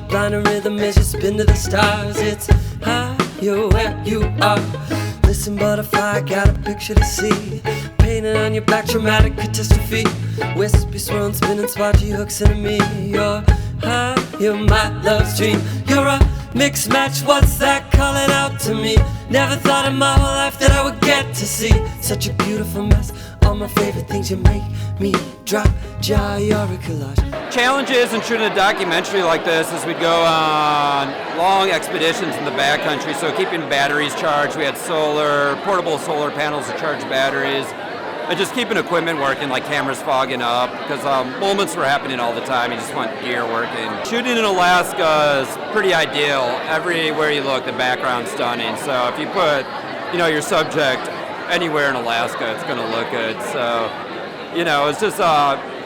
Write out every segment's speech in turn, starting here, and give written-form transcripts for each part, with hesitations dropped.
your blinding rhythm as you spin to the stars. It's higher where you are. Listen, butterfly, I got a picture to see. Painted on your back, dramatic catastrophe. Wispy swirling, spinning, spotty hooks into me. You're high, you're my love's dream. You're a mixed match, what's that calling out to me? Never thought in my whole life that I would get to see such a beautiful mess. All my favorite things, you make me drop jaw. You're a collage. Challenges in shooting a documentary like this is we'd go on long expeditions in the backcountry, so keeping batteries charged. We had portable solar panels to charge batteries, and just keeping equipment working, like cameras fogging up, because moments were happening all the time. You just want gear working. Shooting in Alaska is pretty ideal. Everywhere you look, the background's stunning. So if you put, your subject anywhere in Alaska, it's going to look good. So, it's just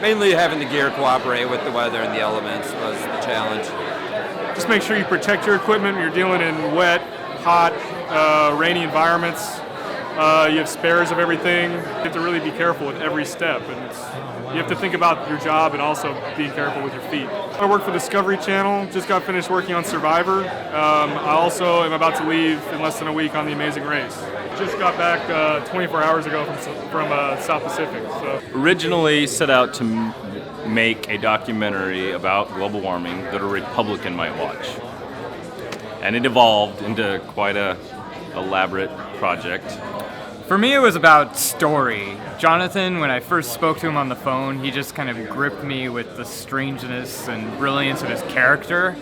mainly having the gear cooperate with the weather and the elements was the challenge. Just make sure you protect your equipment when you're dealing in wet, hot, rainy environments. You have spares of everything. You have to really be careful with every step, and you have to think about your job and also being careful with your feet. I work for Discovery Channel, just got finished working on Survivor. I also am about to leave in less than a week on The Amazing Race. Just got back 24 hours ago from South Pacific. So. Originally set out to make a documentary about global warming that a Republican might watch. And it evolved into quite a elaborate project. For me, it was about story. Jonathan, when I first spoke to him on the phone, he just kind of gripped me with the strangeness and brilliance of his character.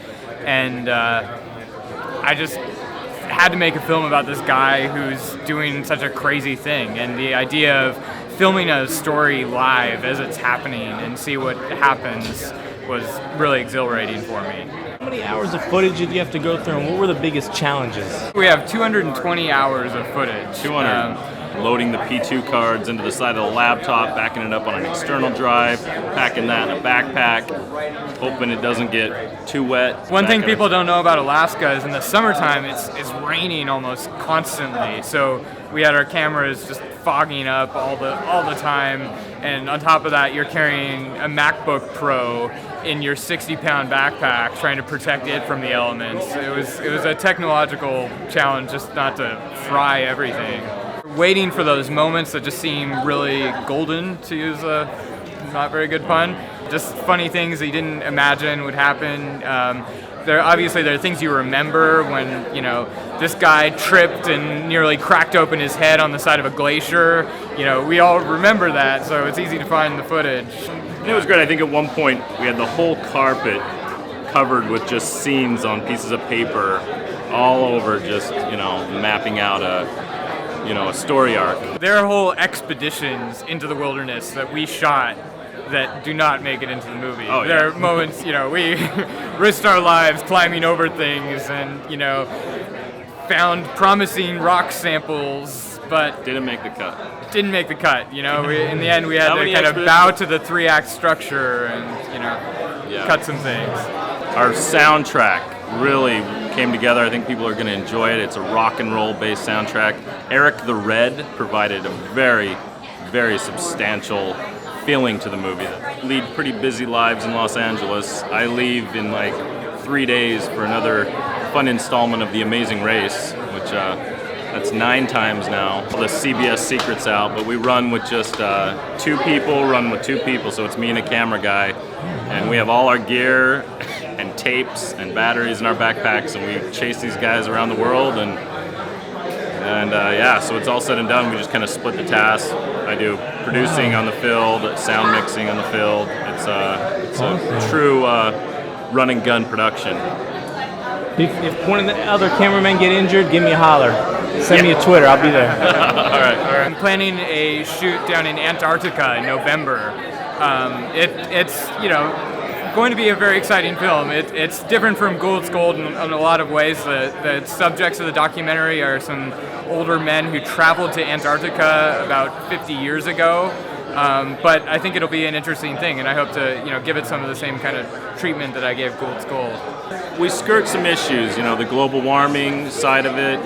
And I just had to make a film about this guy who's doing such a crazy thing. And the idea of filming a story live as it's happening and see what happens was really exhilarating for me. How many hours of footage did you have to go through, and what were the biggest challenges? We have 220 hours of footage. 200. Loading the P2 cards into the side of the laptop, backing it up on an external drive, packing that in a backpack, hoping it doesn't get too wet. One thing people don't know about Alaska is in the summertime it's raining almost constantly. So we had our cameras just fogging up all the time, and on top of that you're carrying a MacBook Pro in your 60-pound backpack trying to protect it from the elements. It was a technological challenge just not to fry everything. Waiting for those moments that just seem really golden, to use a not very good pun. Just funny things that you didn't imagine would happen. There are things you remember when, this guy tripped and nearly cracked open his head on the side of a glacier. We all remember that, so it's easy to find the footage. And it was great. I think at one point we had the whole carpet covered with just scenes on pieces of paper all over, just, mapping out a story arc. There are whole expeditions into the wilderness that we shot that do not make it into the movie. Oh, yeah. There are moments, we risked our lives climbing over things and, found promising rock samples, but Didn't make the cut. In the end, we had to kind of bow to the 3-act structure and, cut some things. Our soundtrack really came together. I think people are going to enjoy it. It's a rock and roll based soundtrack. Eric the Red provided a very, very substantial feeling to the movie. Lead pretty busy lives in Los Angeles. I leave in like 3 days for another fun installment of The Amazing Race, which that's 9 times now. All the CBS secrets out, but we run with just 2 people, so it's me and a camera guy, and we have all our gear and tapes and batteries in our backpacks, and we chase these guys around the world, and so it's all said and done. We just kind of split the task. I do producing on the field, sound mixing on the field. It's a true run and gun production. If one of the other cameramen get injured, give me a holler. Send me a Twitter. I'll be there. All right. I'm planning a shoot down in Antarctica in November. It's going to be a very exciting film. It's different from Gould's Gold in a lot of ways. The subjects of the documentary are some older men who traveled to Antarctica about 50 years ago. But I think it'll be an interesting thing, and I hope to give it some of the same kind of treatment that I gave Gould's Gold. We skirt some issues, the global warming side of it,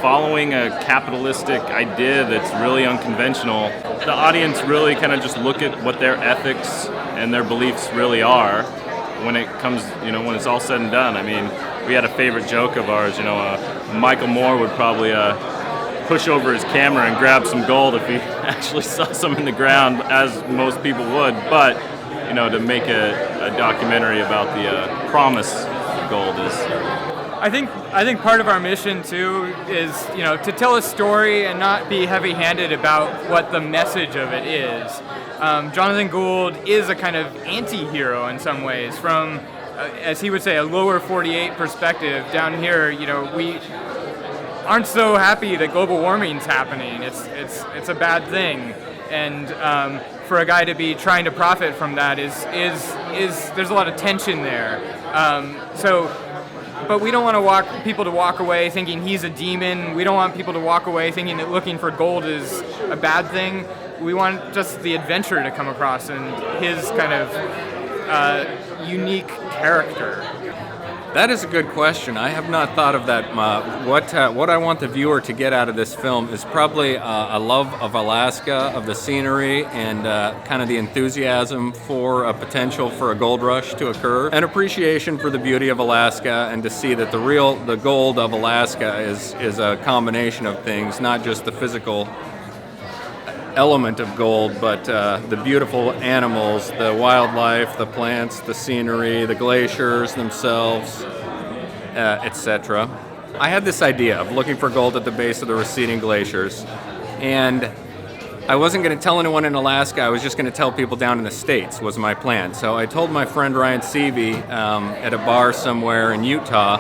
following a capitalistic idea that's really unconventional. The audience really kind of just look at what their ethics and their beliefs really are, when it comes, when it's all said and done. I mean, we had a favorite joke of ours, Michael Moore would probably push over his camera and grab some gold if he actually saw some in the ground, as most people would. But, to make a documentary about the promise of gold is... I think part of our mission too is to tell a story and not be heavy-handed about what the message of it is. Jonathan Gould is a kind of anti-hero in some ways. From, as he would say, a lower 48 perspective. Down here, we aren't so happy that global warming's happening. It's a bad thing, and for a guy to be trying to profit from that is there's a lot of tension there. But we don't want people to walk away thinking he's a demon. We don't want people to walk away thinking that looking for gold is a bad thing. We want just the adventure to come across and his kind of unique character. That is a good question. I have not thought of that. What I want the viewer to get out of this film is probably a love of Alaska, of the scenery, and kind of the enthusiasm for a potential for a gold rush to occur, an appreciation for the beauty of Alaska, and to see that the gold of Alaska is a combination of things, not just the physical element of gold, but the beautiful animals, the wildlife, the plants, the scenery, the glaciers themselves, etc. I had this idea of looking for gold at the base of the receding glaciers, and I wasn't going to tell anyone in Alaska. I was just going to tell people down in the States was my plan. So I told my friend Ryan Seavey at a bar somewhere in Utah,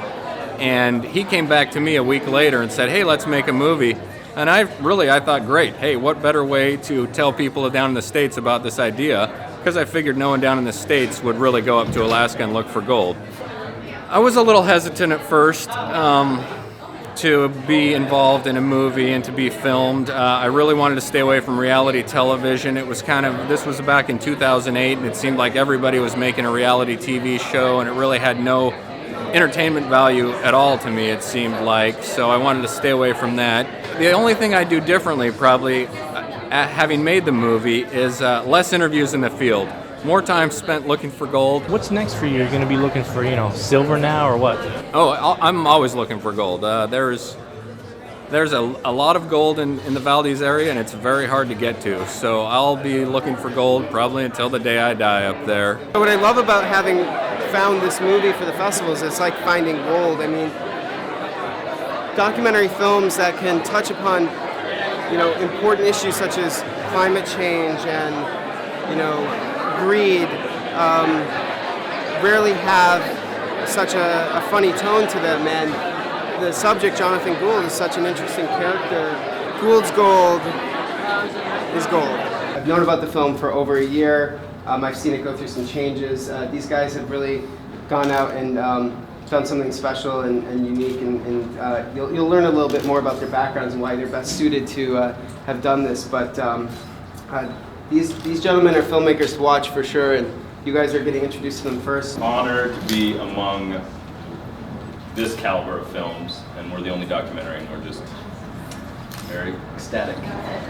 and he came back to me a week later and said, "Hey, let's make a movie." And I thought, great, hey, what better way to tell people down in the States about this idea? Because I figured no one down in the States would really go up to Alaska and look for gold. I was a little hesitant at first to be involved in a movie and to be filmed. I really wanted to stay away from reality television. This was back in 2008, and it seemed like everybody was making a reality TV show, and it really had no entertainment value at all to me, it seemed like, so I wanted to stay away from that. The only thing I do differently, probably, having made the movie, is less interviews in the field. More time spent looking for gold. What's next for you? You're going to be looking for, silver now, or what? Oh, I'm always looking for gold. There's a lot of gold in the Valdez area, and it's very hard to get to. So I'll be looking for gold probably until the day I die up there. What I love about having found this movie for the festivals, it's like finding gold. I mean, documentary films that can touch upon, important issues such as climate change and, greed, rarely have such a funny tone to them. And the subject, Jonathan Gould, is such an interesting character. Gould's gold is gold. I've known about the film for over a year. I've seen it go through some changes. These guys have really gone out and done something special and unique, and you'll learn a little bit more about their backgrounds and why they're best suited to have done this. But these gentlemen are filmmakers to watch for sure, and you guys are getting introduced to them first. Honored to be among this caliber of films, and we're the only documentary, and we're just very ecstatic.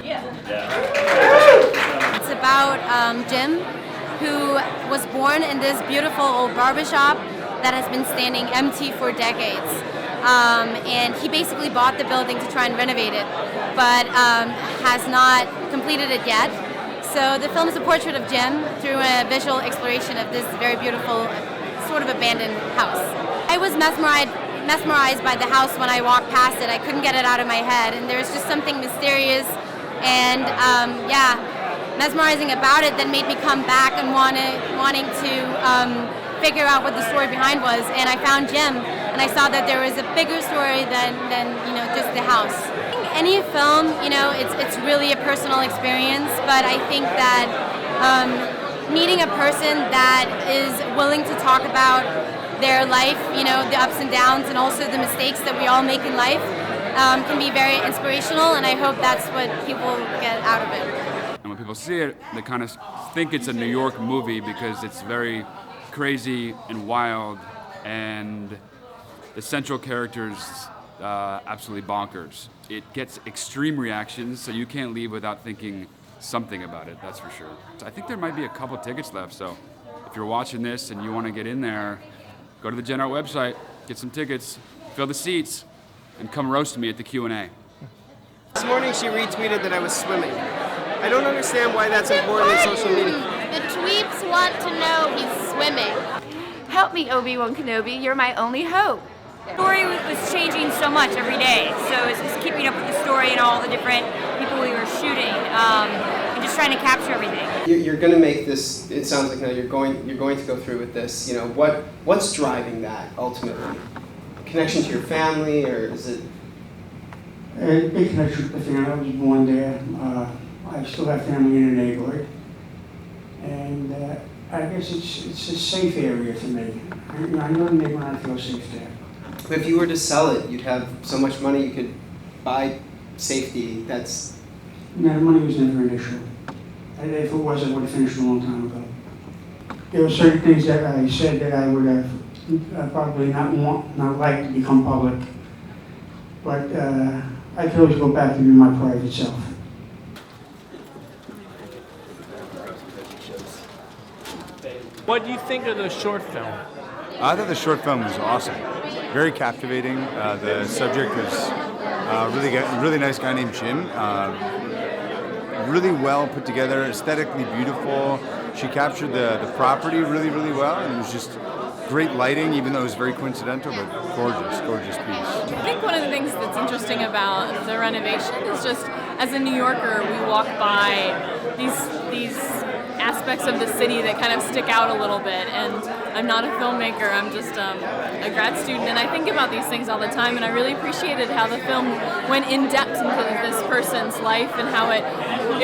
Yeah. Yeah. It's about Jim, who was born in this beautiful old barbershop that has been standing empty for decades. And he basically bought the building to try and renovate it, but has not completed it yet. So the film is a portrait of Jim through a visual exploration of this very beautiful, sort of abandoned house. I was mesmerized by the house when I walked past it. I couldn't get it out of my head, and there's just something mysterious and mesmerizing about it that made me come back and wanting to figure out what the story behind was. And I found Jim, and I saw that there was a bigger story than just the house. Any film, it's really a personal experience, but I think that meeting a person that is willing to talk about their life, the ups and downs, and also the mistakes that we all make in life, can be very inspirational, and I hope that's what people get out of it. And when people see it, they kind of think it's a New York movie because it's very crazy and wild, and the central character's absolutely bonkers. It gets extreme reactions, so you can't leave without thinking something about it, that's for sure. So I think there might be a couple tickets left, so if you're watching this and you want to get in there, go to the Gen Art website, get some tickets, fill the seats, and come roast me at the Q&A. This morning she retweeted that I was swimming. I don't understand why that's important in social media. The tweeps want to know he's swimming. Help me, Obi-Wan Kenobi. You're my only hope. The story was changing so much every day, so it's just keeping up with the story and all the different people we were shooting, and just trying to capture everything. You're going to make this. It sounds like now you're going to go through with this. You know what's driving that ultimately? Connection to your family, or is it? A big connection with the family. I was born there. I still have family in the neighborhood, and I guess it's a safe area for me. I know the neighborhood, I feel safe there. But if you were to sell it, you'd have so much money you could buy safety. No, the money was never an issue. And if it was, I would have finished a long time ago. There were certain things that I said that I would have probably not like to become public. But I could always go back to be my private self. What do you think of the short film? I thought the short film was awesome. Very captivating. The subject was really nice guy named Jim. Really well put together, aesthetically beautiful. She captured the property really well, and it was just great lighting, even though it was very coincidental, but gorgeous piece. I think one of the things that's interesting about the renovation is just, as a New Yorker, we walk by these aspects of the city that kind of stick out a little bit, and I'm not a filmmaker, I'm just a grad student, and I think about these things all the time, and I really appreciated how the film went in depth into this person's life and how it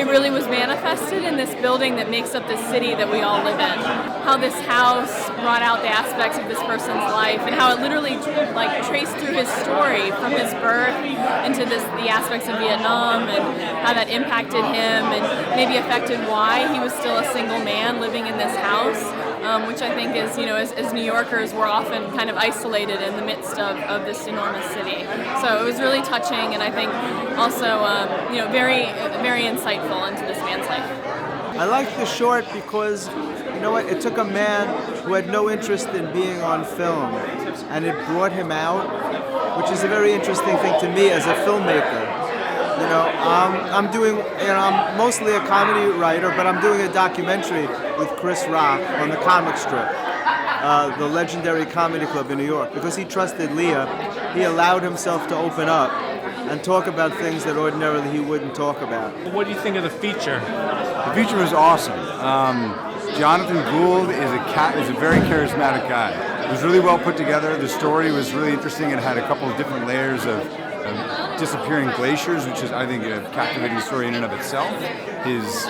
really was manifested in this building that makes up the city that we all live in. How this house brought out the aspects of this person's life, and how it literally traced through his story from his birth into the aspects of Vietnam, and how that impacted him and maybe affected why he was still a single man living in this house, which I think is, as New Yorkers, we're often kind of isolated in the midst of this enormous city. So it was really touching, and I think also, very insightful into this man's life. I liked the short because, you know what, it took a man who had no interest in being on film, and it brought him out, which is a very interesting thing to me as a filmmaker. I'm mostly a comedy writer, but I'm doing a documentary with Chris Rock on the comic strip, the legendary comedy club in New York. Because he trusted Leah, he allowed himself to open up and talk about things that ordinarily he wouldn't talk about. What do you think of the feature? The feature was awesome. Jonathan Goold is a very charismatic guy. It was really well put together. The story was really interesting. It had a couple of different layers of disappearing glaciers, which is, I think, a captivating story in and of itself. His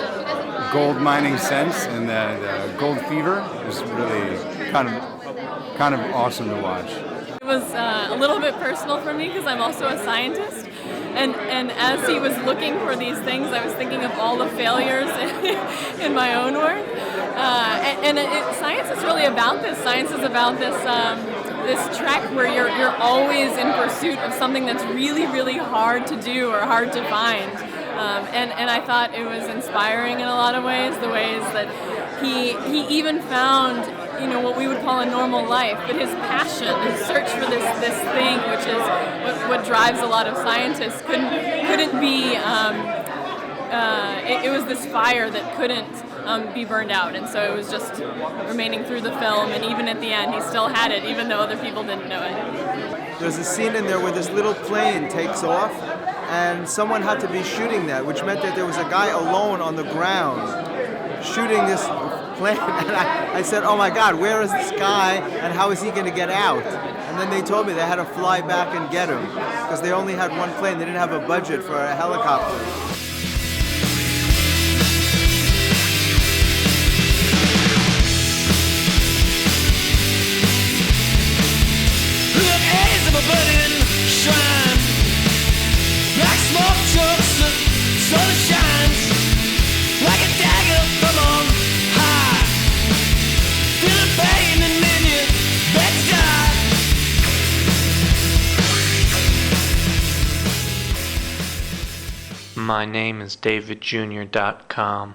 gold mining sense and the gold fever is really kind of awesome to watch. It was a little bit personal for me because I'm also a scientist, and as he was looking for these things, I was thinking of all the failures in my own work. Science is really about this. Science is about this trek where you're always in pursuit of something that's really hard to do or hard to find. And I thought it was inspiring in a lot of ways, the ways that he even found, what we would call a normal life, but his passion, his search for this thing, which is what drives a lot of scientists, couldn't be. It was this fire that couldn't be burned out, and so it was just remaining through the film, and even at the end he still had it, even though other people didn't know it. There's a scene in there where this little plane takes off, and someone had to be shooting that, which meant that there was a guy alone on the ground shooting this plane, and I said, oh my God, where is this guy, and how is he going to get out? And then they told me they had to fly back and get him, because they only had one plane, they didn't have a budget for a helicopter. My name is DavidJr.com.